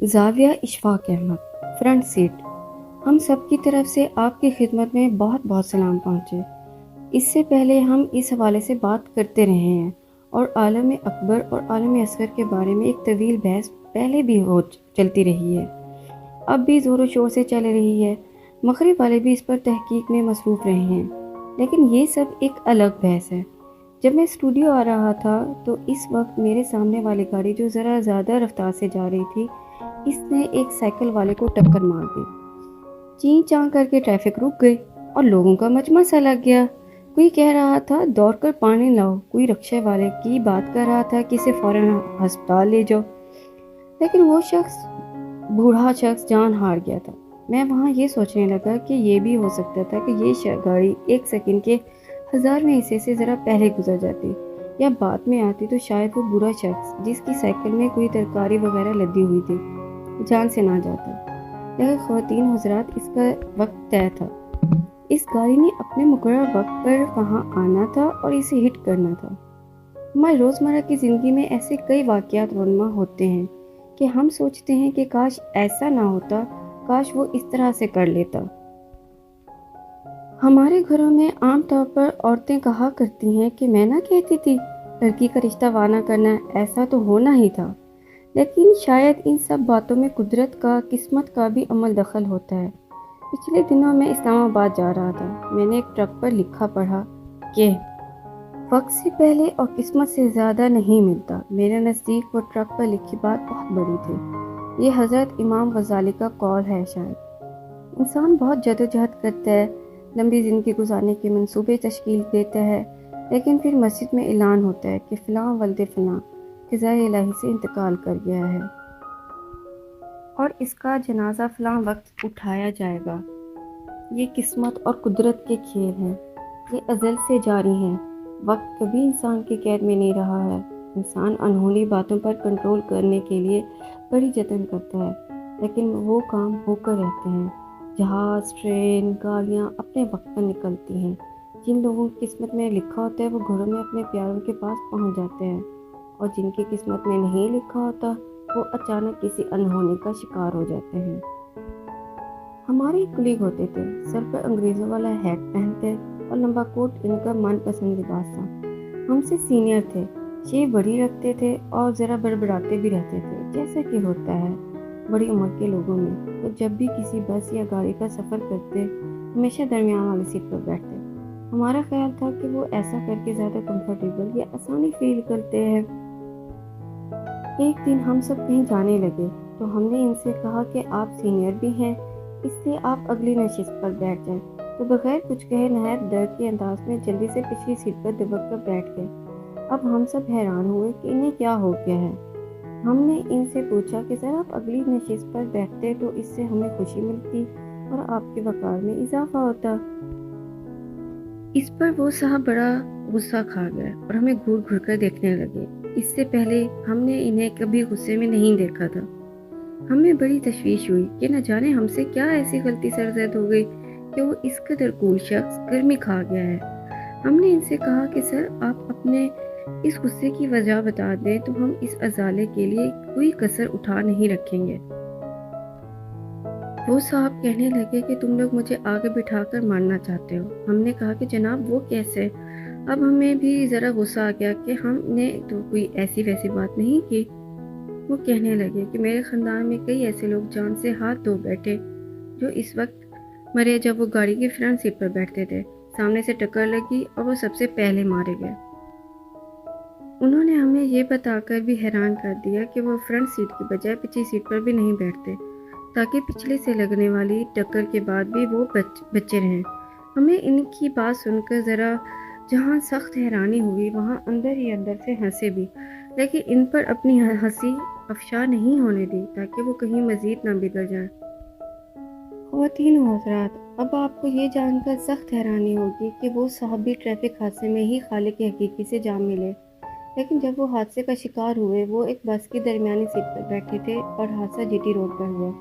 زاویہ Ashfaq Ahmad, front set. ہم سب کی طرف سے آپ کی خدمت میں بہت بہت سلام پہنچے۔ اس سے پہلے ہم اس حوالے سے بات کرتے رہے ہیں اور عالم اکبر اور عالم اصغر کے بارے میں ایک طویل بحث پہلے بھی چلتی رہی ہے، اب بھی زور و شور سے چل رہی ہے۔ مغرب والے بھی اس پر تحقیق میں مصروف رہے ہیں، لیکن یہ سب ایک الگ بحث ہے۔ جب میں اسٹوڈیو آ رہا تھا تو اس وقت میرے سامنے والی گاڑی جو ذرا زیادہ رفتار سے جا رہی تھی، اس نے ایک سائیکل والے کو ٹکر مار دی۔ چین چاں کر کے ٹریفک رک گئی اور لوگوں کا مجمع سا لگ گیا۔ کوئی کہہ رہا تھا دوڑ کر پانی لاؤ، کوئی رکشے والے کی بات کر رہا تھا کہ اسے فوراً ہسپتال لے جاؤ، لیکن وہ بوڑھا شخص جان ہار گیا تھا۔ میں وہاں یہ سوچنے لگا کہ یہ بھی ہو سکتا تھا کہ یہ گاڑی ایک سیکنڈ کے 1000ویں حصے سے ذرا پہلے گزر جاتی یا بعد میں آتی تو شاید وہ برا شخص جس کی سائیکل میں کوئی ترکاری وغیرہ لدی ہوئی تھی جان سے نہ جاتا۔ لیکن خواتین حضرات، اس کا وقت طے تھا۔ اس گاڑی نے اپنے مقررہ وقت پر وہاں آنا تھا اور اسے ہٹ کرنا تھا۔ ہماری روزمرہ کی زندگی میں ایسے کئی واقعات رونما ہوتے ہیں کہ ہم سوچتے ہیں کہ کاش ایسا نہ ہوتا، کاش وہ اس طرح سے کر لیتا۔ ہمارے گھروں میں عام طور پر عورتیں کہا کرتی ہیں کہ میں نہ کہتی تھی لڑکی کا رشتہ وعدہ کرنا ایسا تو ہونا ہی تھا، لیکن شاید ان سب باتوں میں قدرت کا، قسمت کا بھی عمل دخل ہوتا ہے۔ پچھلے دنوں میں اسلام آباد جا رہا تھا، میں نے ایک ٹرک پر لکھا پڑھا کہ وقت سے پہلے اور قسمت سے زیادہ نہیں ملتا۔ میرے نزدیک وہ ٹرک پر لکھی بات بہت بڑی تھی۔ یہ حضرت امام غزالی کا قول ہے۔ شاید انسان بہت جدوجہد کرتا ہے، لمبی زندگی گزارنے کے منصوبے تشکیل دیتا ہے، لیکن پھر مسجد میں اعلان ہوتا ہے کہ فلاں ولد فلاں قضائے الہی سے انتقال کر گیا ہے اور اس کا جنازہ فلاں وقت اٹھایا جائے گا۔ یہ قسمت اور قدرت کے کھیل ہیں، یہ ازل سے جاری ہیں۔ وقت کبھی انسان کی قید میں نہیں رہا ہے۔ انسان انہونی باتوں پر کنٹرول کرنے کے لیے بڑی جتن کرتا ہے، لیکن وہ کام ہو کر رہتے ہیں۔ جہاز، ٹرین، گاڑیاں اپنے وقت پر نکلتی ہیں۔ جن لوگوں کی قسمت میں لکھا ہوتا ہے وہ گھروں میں اپنے پیاروں کے پاس پہنچ جاتے ہیں، اور جن کی قسمت میں نہیں لکھا ہوتا وہ اچانک کسی انہونے کا شکار ہو جاتے ہیں۔ ہمارے ایک کلیگ ہوتے تھے، سر پر انگریزوں والا ہیٹ پہنتے اور لمبا کوٹ ان کا من پسند لباس تھا۔ ہم سے سینئر تھے، شیو بڑی رکھتے تھے اور ذرا بڑبڑاتے بھی رہتے تھے، جیسا کہ ہوتا ہے بڑی عمر کے لوگوں میں۔ وہ جب بھی کسی بس یا گاڑی کا سفر کرتے ہمیشہ درمیان والی سیٹ پر بیٹھتے۔ ہمارا خیال تھا کہ وہ ایسا کر کے زیادہ کمفرٹیبل یا آسانی فیل کرتے ہیں۔ ایک دن ہم سب کہیں جانے لگے تو ہم نے ان سے کہا کہ آپ سینئر بھی ہیں، اس لیے آپ اگلی نشست پر بیٹھ جائیں، تو بغیر کچھ کہے نہایت درد کے انداز میں جلدی سے پچھلی سیٹ پر دبک کر بیٹھ گئے۔ اب ہم سب حیران ہوئے کہ انہیں کیا ہو گیا ہے۔ ہم نے ان سے پوچھا کہ سر آپ اگلی نشست پر بیٹھتے تو اس سے ہمیں خوشی ملتی اور آپ کے وقار میں اضافہ ہوتا۔ اس پر وہ صاحب بڑا غصہ کھا گئے اور ہمیں گھور گھور کر دیکھنے لگے۔ اس سے پہلے ہم نے انہیں کبھی غصے میں نہیں دیکھا تھا۔ ہمیں بڑی تشویش ہوئی کہ نہ جانے ہم سے کیا ایسی غلطی سرزد ہو گئی کہ وہ اس قدر کول شخص گرمی کھا گیا ہے۔ ہم نے ان سے کہا کہ سر آپ اپنے اس غصے کی وجہ بتا دیں تو ہم اس ازالے کے لیے کوئی کسر اٹھا نہیں رکھیں گے۔ وہ صاحب کہنے لگے کہ تم لوگ مجھے آگے بٹھا کر مارنا چاہتے ہو۔ ہم نے کہا کہ جناب وہ کیسے؟ اب ہمیں بھی ذرا غصہ آ گیا کہ ہم نے تو کوئی ایسی ویسی بات نہیں کی۔ وہ کہنے لگے کہ میرے خاندان میں کئی ایسے لوگ جان سے ہاتھ دھو بیٹھے جو اس وقت مرے جب وہ گاڑی کی فرنٹ سیٹ پر بیٹھتے تھے، سامنے سے ٹکر لگی اور وہ سب سے پہلے مارے گئے۔ انہوں نے ہمیں یہ بتا کر بھی حیران کر دیا کہ وہ فرنٹ سیٹ کی بجائے پچھلی سیٹ پر بھی نہیں بیٹھتے تاکہ پچھلے سے لگنے والی ٹکر کے بعد بھی وہ بچے رہیں۔ ہمیں ان کی بات سن کر ذرا جہاں سخت حیرانی ہوئی وہاں اندر ہی اندر سے ہنسے بھی، لیکن ان پر اپنی ہنسی افشا نہیں ہونے دی تاکہ وہ کہیں مزید نہ بگڑ جائیں۔ خواتین و حضرات، اب آپ کو یہ جان کر سخت حیرانی ہوگی کہ وہ صاحب بھی ٹریفک حادثے میں ہی خالق حقیقی سے جا ملے، لیکن جب وہ حادثے کا شکار ہوئے وہ ایک بس کی درمیانی سیٹ پر بیٹھے تھے اور حادثہ جی ٹی روڈ پر ہوا۔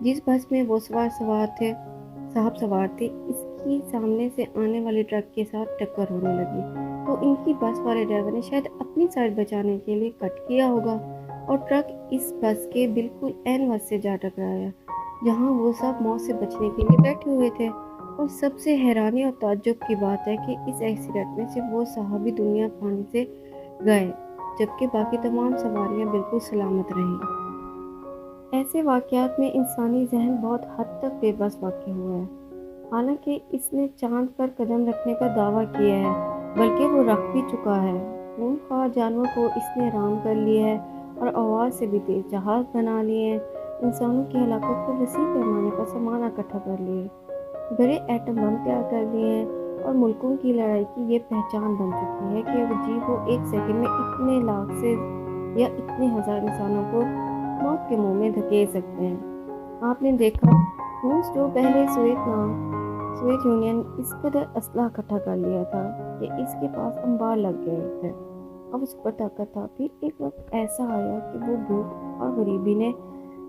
جس بس میں وہ صاحب سوار تھے، اس کی سامنے سے آنے والے ٹرک کے ساتھ ٹکر ہونے لگی تو ان کی بس والے ڈرائیور نے شاید اپنی سائڈ بچانے کے لیے کٹ کیا ہوگا اور ٹرک اس بس کے بالکل عین وقت سے جا ٹکرایا جہاں وہ سب موت سے بچنے کے لیے بیٹھے ہوئے تھے۔ اور سب سے حیرانی اور تعجب کی بات ہے کہ اس ایکسیڈنٹ میں صرف وہ صحابی دنیا پھانے سے گئے جبکہ باقی تمام سواریاں بالکل سلامت رہیں۔ ایسے واقعات میں انسانی ذہن بہت حد تک بے بس واقع ہوا ہے۔ حالانکہ اس نے چاند پر قدم رکھنے کا دعویٰ کیا ہے، بلکہ وہ رکھ بھی چکا ہے۔ خونخوار جانور کو اس نے رام کر لیا ہے اور آواز سے بھی تیز جہاز بنا لیے ہیں۔ انسانوں کی ہلاکت پر وسیع پیمانے پر سامان اکٹھا کر لیے، بڑے ایٹم بم تیار کر لیے ہیں، اور ملکوں کی لڑائی کی یہ پہچان بن چکی ہے کہ وہ ایک سیکنڈ میں اتنے لاکھ سے یا اتنے ہزار انسانوں کو موت کے منہ میں دھکیل سکتے ہیں۔ آپ نے دیکھا روس جو پہلے سوویت یونین اس قدر اسلحہ اکٹھا کر لیا تھا کہ اس کے پاس انبار لگ گئے تھے، اب اس پر طاقت تھا۔ پھر ایک وقت ایسا آیا کہ وہ بھوک اور غریبی نے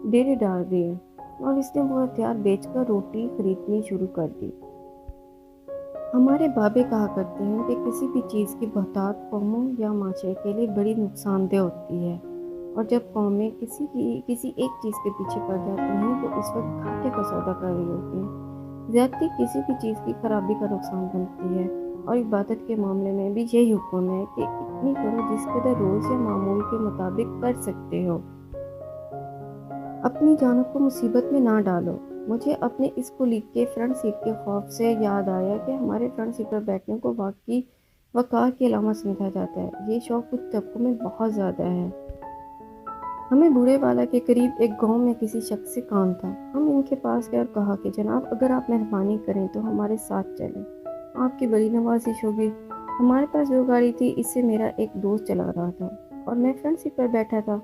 ڈیرے ڈال دیے اور اس نے وہ ہتھیار بیچ کر روٹی خریدنی شروع کر دی۔ ہمارے بابے کہا کرتے ہیں کہ کسی بھی چیز کی بہتات قوموں یا معاشرے کے لیے بڑی نقصان دہ ہوتی ہے، اور جب قومیں کسی ایک چیز کے پیچھے پڑ جاتی ہیں تو اس وقت گھاٹے کا سودا کر رہی ہوتی ہیں۔ زیادتی کسی بھی چیز کی خرابی کا نقصان بنتی ہے، اور عبادت کے معاملے میں بھی یہی حکم ہے کہ اتنی کرو جس قدر روز یا معمول کے مطابق کر سکتے ہو، اپنی جانوں کو مصیبت میں نہ ڈالو۔ مجھے اپنے اس کولیگ کے فرنٹ سیٹ کے خوف سے یاد آیا کہ ہمارے فرنٹ سیٹ پر بیٹھنے کو واقعی وقار کی علامت سمجھا جاتا ہے۔ یہ شوق کچھ طبقوں میں بہت زیادہ ہے۔ ہمیں بوڑھے والا کے قریب ایک گاؤں میں کسی شخص سے کام تھا۔ ہم ان کے پاس گئے اور کہا کہ جناب اگر آپ مہربانی کریں تو ہمارے ساتھ چلیں، آپ کی بڑی نوازش ہوگی۔ ہمارے پاس جو گاڑی تھی اس سے میرا ایک دوست چلا رہا تھا اور میں فرنٹ سیٹ پر بیٹھا تھا۔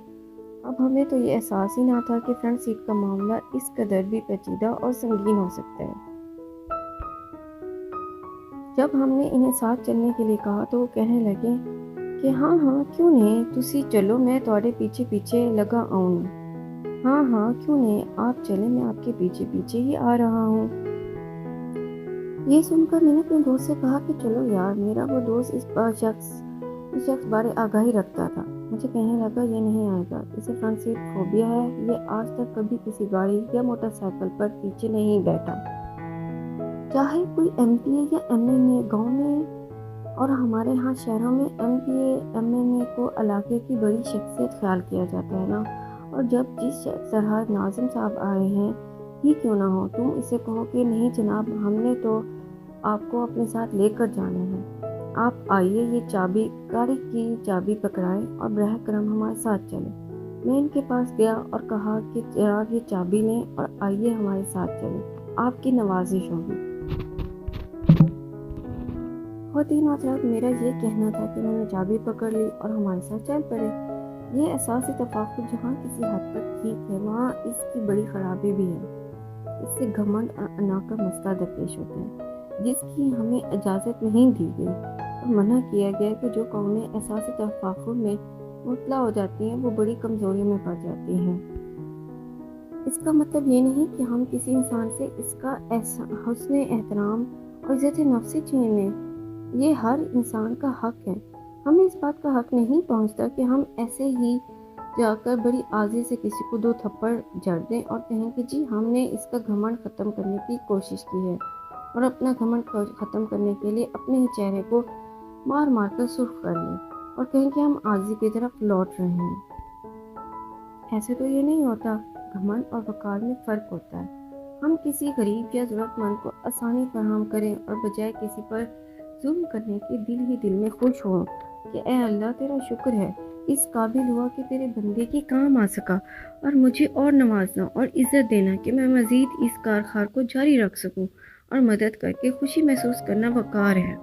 اب ہمیں تو یہ احساس ہی نہ تھا کہ فرنٹ سیٹ کا معاملہ اس قدر بھی پیچیدہ اور سنگین ہو سکتا ہے۔ جب ہم نے انہیں ساتھ چلنے کے لیے کہا تو وہ کہنے لگے کہ ہاں کیوں نہیں، تسی چلو، میں تواڈے پیچھے پیچھے لگا آؤں نا۔ ہاں کیوں نہیں، آپ چلیں، میں آپ کے پیچھے پیچھے ہی آ رہا ہوں۔ یہ سن کر میں نے اپنے دوست سے کہا کہ چلو یار، میرا وہ دوست اس شخص بارے آگاہی رکھتا تھا۔ مجھے کہنے لگا یہ نہیں آئے گا، اسے فرنٹ سیٹ فوبیا ہے، یہ آج تک کبھی کسی گاڑی یا موٹر سائیکل پر پیچھے نہیں بیٹھا، چاہے کوئی ایم پی اے یا ایم این اے۔ گاؤں میں اور ہمارے ہاں شہروں میں M P A M N A کو علاقے کی بڑی شخصیت خیال کیا جاتا ہے نا، اور جب جس طرح ناظم صاحب آئے ہیں ہی کیوں نہ ہو، تم اسے کہو کہ نہیں جناب، ہم نے تو آپ کو اپنے ساتھ لے کر جانا ہے، آپ آئیے، یہ گاڑی کی چابی پکڑائیں اور براہ کرم ہمارے ساتھ چلیں۔ میں ان کے پاس گیا اور کہا کہ جناب یہ چابی لیں اور آئیے ہمارے ساتھ چلیں، آپ کی نوازش ہوگی۔ خواتین حضرات، میرا یہ کہنا تھا کہ انہوں نے چابی پکڑ لی اور ہمارے ساتھ چل پڑے۔ یہ احساس تفاخر جہاں کسی حد تک ٹھیک ہے، وہاں اس کی بڑی خرابی بھی ہے۔ اس سے گھمنڈ اور انا کا مسئلہ درپیش ہوتا ہے، جس کی ہمیں اجازت نہیں دی گئی اور منع کیا گیا کہ جو قومیں احساس تفاخر میں مبتلا ہو جاتی ہیں وہ بڑی کمزوریوں میں پڑ جاتی ہیں۔ اس کا مطلب یہ نہیں کہ ہم کسی انسان سے اس کا حسن احترام اور عزت نفس چھین لیں، یہ ہر انسان کا حق ہے۔ ہمیں اس بات کا حق نہیں پہنچتا کہ ہم ایسے ہی جا کر بڑی آزی سے کسی کو 2 تھپڑ جڑ دیں اور کہیں کہ جی ہم نے اس کا گھمنڈ ختم کرنے کی کوشش کی ہے، اور اپنا گھمنڈ ختم کرنے کے لیے اپنے ہی چہرے کو مار مار کر سرخ کر لیں اور کہیں کہ ہم آزی کی طرف لوٹ رہے ہیں۔ ایسے تو یہ نہیں ہوتا۔ گھمنڈ اور وقار میں فرق ہوتا ہے۔ ہم کسی غریب یا ضرورت مند کو آسانی فراہم کریں اور بجائے کسی پر ظلم کرنے کے دل میں خوش ہوں کہ اے اللہ تیرا شکر ہے، اس قابل ہوا کہ تیرے بندے کے کام آ سکا، اور مجھے اور نوازنا اور عزت دینا کہ میں مزید اس کارخار کو جاری رکھ سکوں اور مدد کر کے خوشی محسوس کرنا وقار ہے۔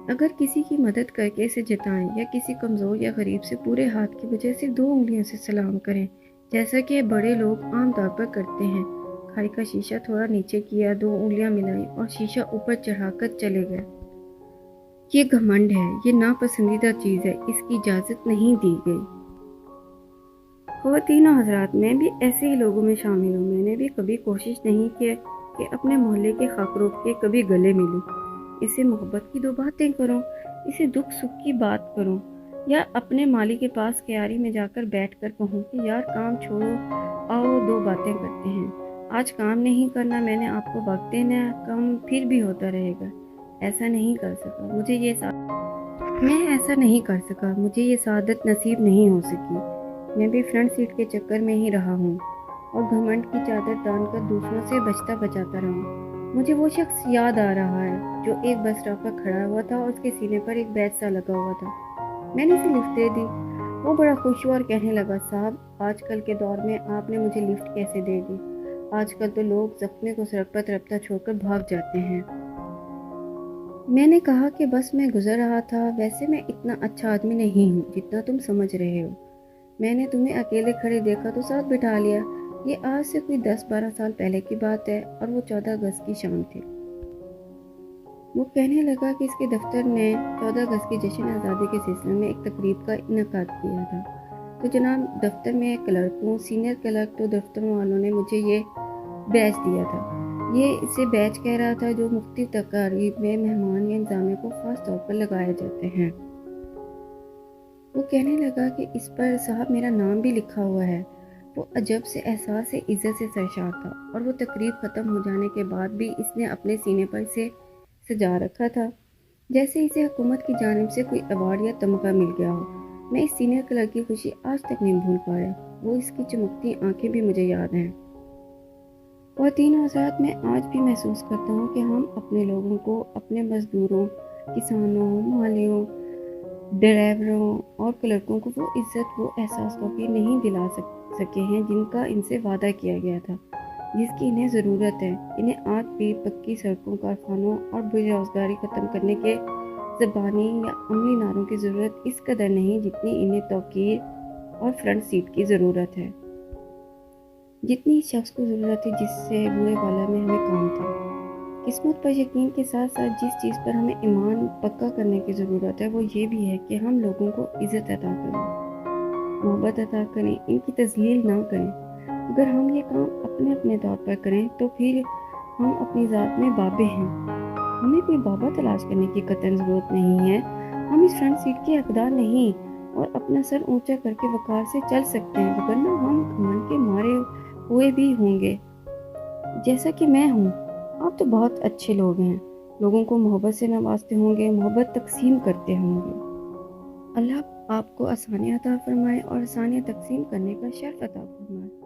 اگر کسی کی مدد کر کے اسے جتائیں یا کسی کمزور یا غریب سے پورے ہاتھ کی بجائے صرف 2 انگلیوں سے سلام کریں، جیسا کہ بڑے لوگ عام طور پر کرتے ہیں، گاڑی کا شیشہ تھوڑا نیچے کیا، 2 انگلیاں ملائیں اور شیشہ اوپر چڑھا کر چلے گئے، یہ گھمنڈ ہے، یہ ناپسندیدہ چیز ہے، اس کی اجازت نہیں دی گئی۔ خواتین و حضرات، میں بھی ایسے ہی لوگوں میں شامل ہوں۔ میں نے بھی کبھی کوشش نہیں کی کہ اپنے محلے کے خاکروب کے کبھی گلے ملوں، اسے محبت کی 2 باتیں کروں، اسے دکھ سکھ کی بات کروں، یا اپنے مالی کے پاس کیاری میں جا کر بیٹھ کر کہوں کہ یار کام چھوڑو، آؤ دو باتیں کرتے ہیں۔ آج کام نہیں کرنا، میں نے آپ کو وقت دینا ہے، کام پھر بھی ہوتا رہے گا۔ ایسا نہیں کر سکا میں ایسا نہیں کر سکا، مجھے یہ سعادت نصیب نہیں ہو سکی۔ میں بھی فرنٹ سیٹ کے چکر میں ہی رہا ہوں اور گھمنڈ کی چادر تان کر دوسروں سے بچتا بچاتا رہا ہوں۔ مجھے وہ شخص یاد آ رہا ہے جو ایک بس اسٹاپ پر کھڑا ہوا تھا اور اس کے سینے پر ایک بیج سا لگا ہوا تھا۔ میں نے اسے لفٹ دے دی۔ وہ بڑا خوش ہوا اور کہنے لگا، صاحب آج کل کے دور میں آپ نے مجھے لفٹ کیسے دے دی؟ آج کل تو لوگ زخمی کو سڑک پر تڑپتا چھوڑ کر بھاگ جاتے ہیں۔ میں نے کہا کہ بس میں گزر رہا تھا، ویسے میں اتنا اچھا آدمی نہیں ہوں جتنا تم سمجھ رہے ہو۔ میں نے تمہیں اکیلے کھڑے دیکھا تو ساتھ بٹھا لیا۔ یہ آج سے کوئی 10-12 سال پہلے کی بات ہے اور وہ 14 اگست کی شام تھی۔ وہ کہنے لگا کہ اس کے دفتر نے 14 اگست کی جشن آزادی کے سلسلے میں ایک تقریب کا انعقاد کیا تھا، تو جناب دفتر میں کلرک ہوں، سینئر کلرک، تو دفتر والوں نے مجھے یہ بیج دیا تھا۔ یہ اسے بیج کہہ رہا تھا جو مختلف تقاریب میں مہمان یا انتظامیہ کو خاص طور پر لگائے جاتے ہیں۔ وہ کہنے لگا کہ اس پر صاحب میرا نام بھی لکھا ہوا ہے۔ وہ عجب سے احساس سے عزت سے سرشار تھا اور وہ تقریب ختم ہو جانے کے بعد بھی اس نے اپنے سینے پر اسے سجا رکھا تھا جیسے اسے حکومت کی جانب سے کوئی ایوارڈ یا تمغہ مل گیا ہو۔ میں اس سینئر کلرک کی خوشی آج تک نہیں بھول پایا، وہ اس کی چمکتی آنکھیں بھی مجھے یاد ہیں۔ خواتین و حضرات، میں آج بھی محسوس کرتا ہوں کہ ہم اپنے لوگوں کو، اپنے مزدوروں، کسانوں، مالیوں، ڈرائیوروں اور کلرکوں کو وہ عزت، وہ احساس کبھی نہیں دلا سکے ہیں جن کا ان سے وعدہ کیا گیا تھا، جس کی انہیں ضرورت ہے۔ انہیں آج بھی پکی سڑکوں، کارخانوں اور بے روزگاری ختم کرنے کے زبانی یا عملی نعروں کی ضرورت اس قدر نہیں جتنی انہیں توقیر اور فرنٹ سیٹ کی ضرورت ہے، جتنی اس شخص کو ضرورت ہے جس سے برے والا میں ہمیں کام تھا۔ قسمت پر یقین کے ساتھ ساتھ جس چیز پر ہمیں ایمان پکا کرنے کی ضرورت ہے وہ یہ بھی ہے کہ ہم لوگوں کو عزت عطا کریں، محبت عطا کریں، ان کی تذلیل نہ کریں۔ اگر ہم یہ کام اپنے اپنے طور پر کریں تو پھر ہم اپنی ذات میں بابے ہیں۔ ہمیں کوئی بابا تلاش کرنے کی قطعاً ضرورت نہیں ہے۔ ہم اس فرنٹ سیٹ کے حقدار نہیں اور اپنا سر اونچا کر کے وقار سے چل سکتے ہیں، وگرنہ ہم گھمنڈ کے مارے ہوئے بھی ہوں گے جیسا کہ میں ہوں۔ آپ تو بہت اچھے لوگ ہیں، لوگوں کو محبت سے نوازتے ہوں گے، محبت تقسیم کرتے ہوں گے۔ اللہ آپ کو آسانیاں عطا فرمائے اور آسانیاں تقسیم کرنے کا شرف عطا فرمائے۔